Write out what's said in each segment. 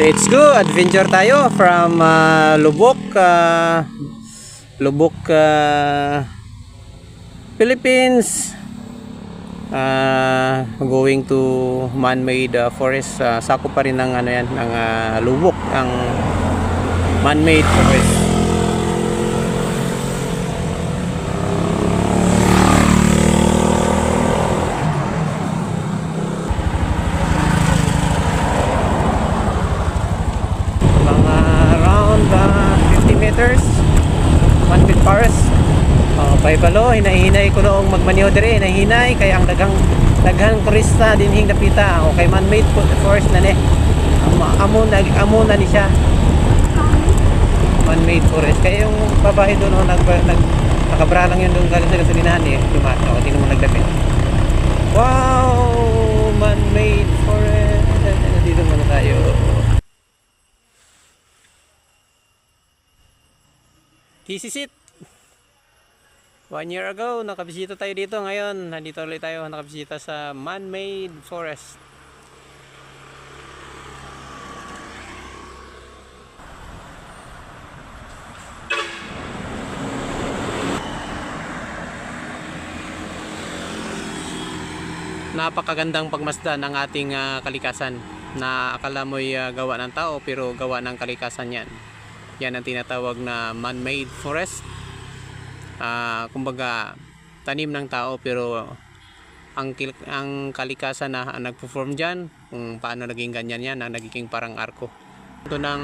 Let's go, adventure tayo from Lubok, Philippines, going to man-made forest. Sakop pa rin ng ano yan, ng Lubok, ang man-made forest. Meters 1 feet pares. Paibalo hinahinay ko noong magmaneho dire, hinahinay kaya ang daghang turista dinhing napita o kay man-made forest na ni amo na ni siya man-made forest. Kaya yung babae doon nakabra lang yun doon galing sa gasolinahan dumato hindi naman nagdapit. Wow, man-made forest. Dito muna tayo. This is it. 1 year ago, nakabisita tayo dito. Ngayon, nandito ulit tayo nakabisita sa man-made forest. Napakagandang pagmasdan ng ating kalikasan na akala mo'y gawa ng tao pero gawa ng kalikasan yan. Yan ang tinatawag na man-made forest. Kumbaga tanim ng tao pero ang kalikasan na nagpo-form dyan kung paano naging ganyan yan, na nagiging parang arko. Ito ng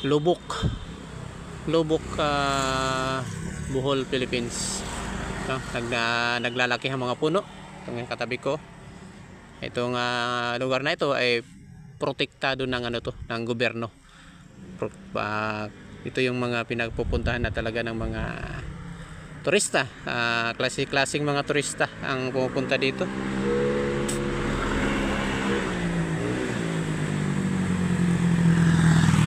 Lubok, Bohol, Philippines. Naglalaki ang mga puno. Itong katabi ko. Itong lugar na ito ay protektado ng ng gobyerno. Ito yung mga pinagpupuntahan na talaga ng mga turista, klaseng mga turista ang pumupunta dito.